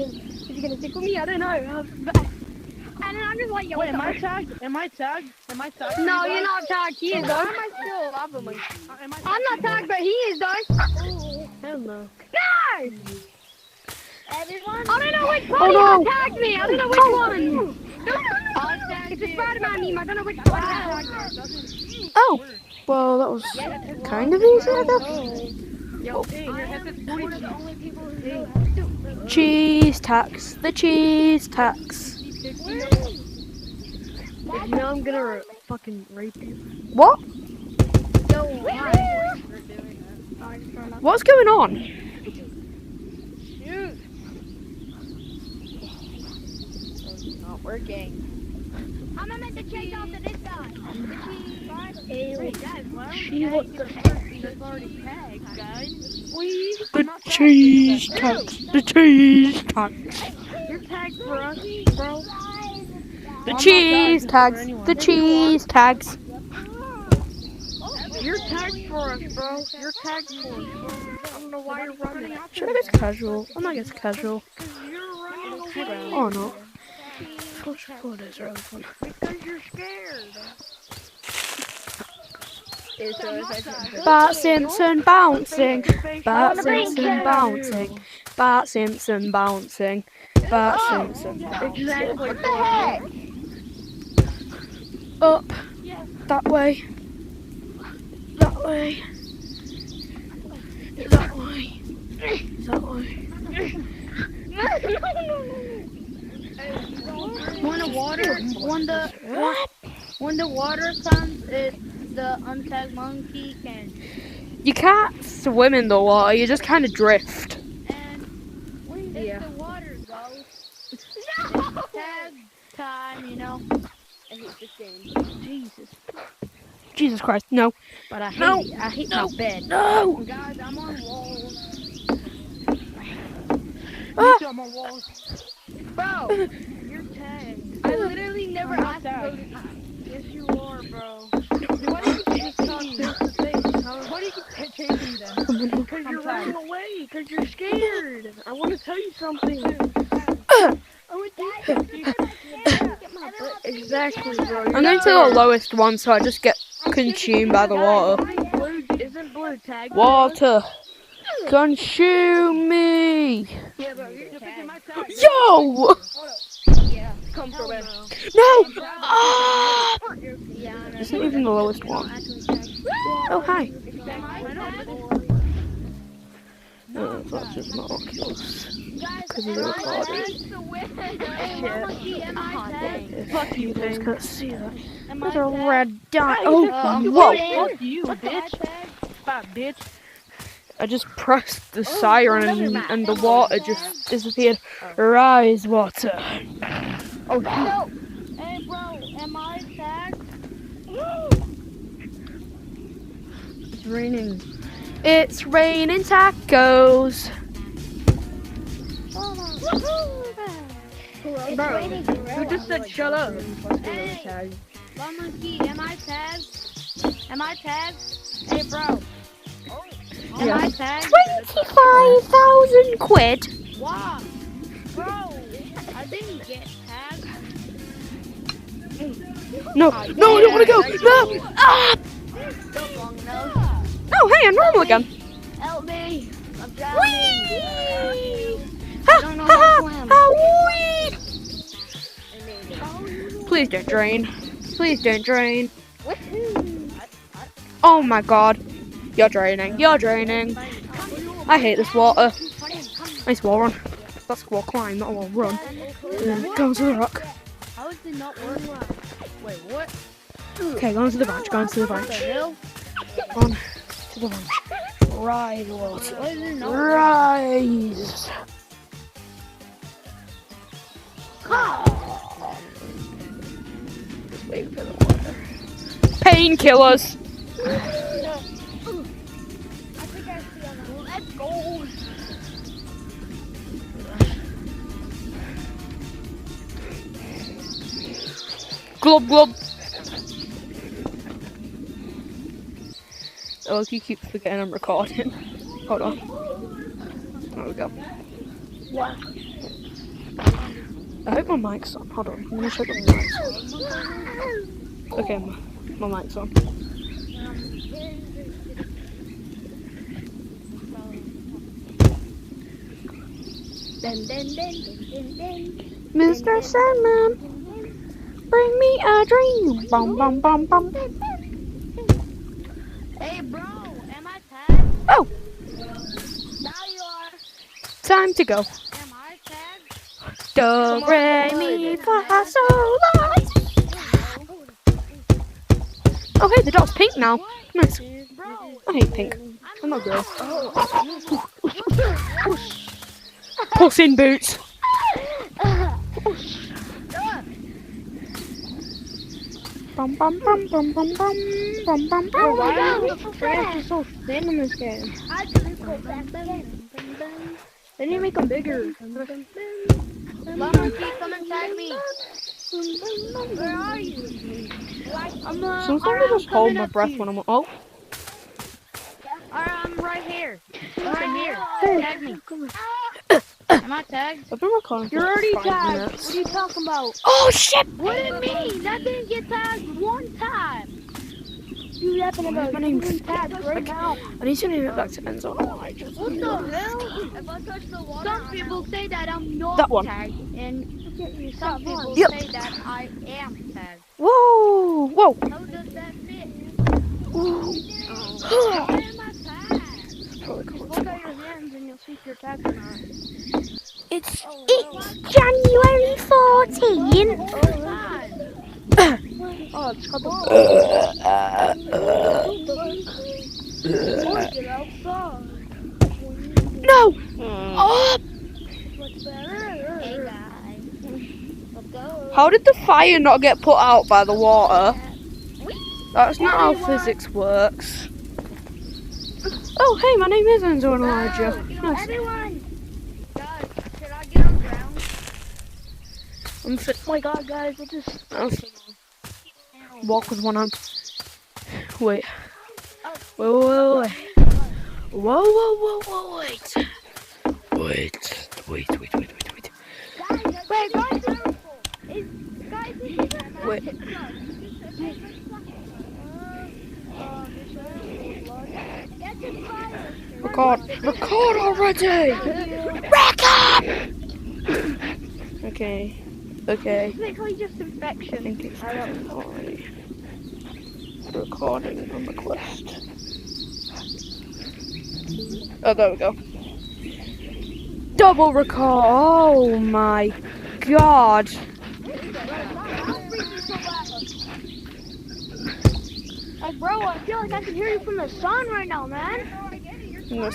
he gonna stick with me? I don't know. And then I'm just like, yo, wait, am I tagged? Am I tagged? Am I tagged? No, you're not tagged. He is, though. Why am I still a lava monkey? I'm not tagged, but he is, though. Hell no. No! Everyone? I don't know which party tagged me. I don't know which one. It's a Spider-Man meme. I don't know which one tagged me. Oh, well, that was kind of easy, I guess. Yo, hey, your headset's 40 One of the only people who know how to Cheese tax. The cheese tax. If you know I'm gonna fucking rape you. What? Yo, why? What's going on? Shoot. It's not working. I'm meant to chase after this guy. She what the fuck is already tagged, guys? The cheese tax. The cheese tax. You're tagged for us, bro. The cheese tags. The cheese tags. You're tagged for us, bro. You're tagged for us, bro. I don't know why you're running. Should I guess casual? I'm not guess casual. You're running away. Or not. Flush photos are really fun. Because you're scared. Bart Simpson bouncing. Bart Simpson bouncing. Bart Simpson bouncing. Bart Simpson. Exactly. What the heck? Up. That way. That way. That way. That way. When the water comes, the untagged monkey can. You can't swim in the water, you just kind of drift. And if the water goes, it's tag time, you know. I hate this game. Jesus. Jesus Christ, no. But I hate No. it. I hate my bed. No! Guys, I'm on walls. Ah. I'm on walls. Bro, you're tagged. I literally never asked you. Yes, you are, bro. Why do you just talk face to face? Why do you keep chasing them? Because you're running away. Because you're scared. I want to tell you something. Exactly, bro. I'm going to the lowest one so I just get consumed by the water. Isn't blue tagged? Water! Consume me! Yeah, bro. You're picking my tag. Yo! Yeah. Come for me. No! Ah! This isn't even the lowest one. Oh, hi. Oh, that's just not Oculus. Because of the recording. Fuck you, You guys thing. can't see that. There's a red dot. Oh, whoa! Fuck you, bitch. Fat bitch. I just pressed the siren and the water just disappeared. Rise, water. Oh, shit. Hey, bro, am I tagged? It's raining. It's raining tacos. Bro, who just said shut up? Hey, monkey, am I tagged? Am I tagged? Hey, bro. Am I tagged? 25,000 quid. Wow. Bro, I didn't get tagged. No, no, I don't want to go. No! Ah! Don't long enough. Oh, hey, I'm normal again. Help me. I'm drowning. Ha, don't know ha, how to ha, swim. ha, wee. Please don't drain. Please don't drain. Oh my god. You're draining. You're draining. I hate this water. Nice wall run. That's wall climb, not a wall run. Go to the rock. How is it not working? Wait, what? Okay, go on to the branch. Go on to the branch. On to the branch. Rise, water. Why is it not Rise. Just wait for the water. Painkillers. Let's go. Glub glub. Oh, you keep forgetting I'm recording. Hold on. There we go. What? I hope my mic's on. Hold on, I'm gonna check if my mic's on. Okay, my mic's on. Mr. Sandman, bring me a dream. Bum bum bum bum. Hey, bro, am I tagged? Oh, Now you are. time to go. Am I tagged? Do re mi fa sol la. Oh hey, the dot's pink now. Nice. Bro, I hate pink. I'm not girl. Oh. Puss in Boots. Bum bum bum bum bum bum bum bum bum. Why are the branches so thin in this game? I just go back then. They need to make them bigger. Monkey, come and tag me. Where are you? Sometimes I just hold my breath when I'm. Oh, I'm right here. Right here. Tag me. Am I tagged? I've been recording for You're like already 5 tagged. minutes. What are you talking about? Oh shit! What do you mean? That didn't get tagged one time. You yapping about? My name's You're tagged right now. I need to name it back to Enzo. Oh, I just. What the hell? If I touch the water, some people say that I'm not That one. tagged, and some people Yep. say that I am tagged. Whoa! Whoa! How does that fit? Ooh. Why am I tagged? Probably cool. Look at your hands and you'll see if you're tagged or not. It's January 14. Oh, it's called the Get outside. No! Oh! Hey guys, let's go. How did the fire not get put out by the water? That's not how physics works. Oh, hey, my name is Enzo and Elijah. Nice. Everyone, guys, should I get on ground? I'm fit. Oh my god, guys, I just. Walk with one arm. Wait. Wait. Whoa, wait. Wait. Wait, guys, Wait. Record already! Record! Okay. Basically just I infection. think it's already recording on the quest. Oh, there we go. Double record! Oh my god! Like, bro, I feel like I can hear you from the sun right now, man. I'm gonna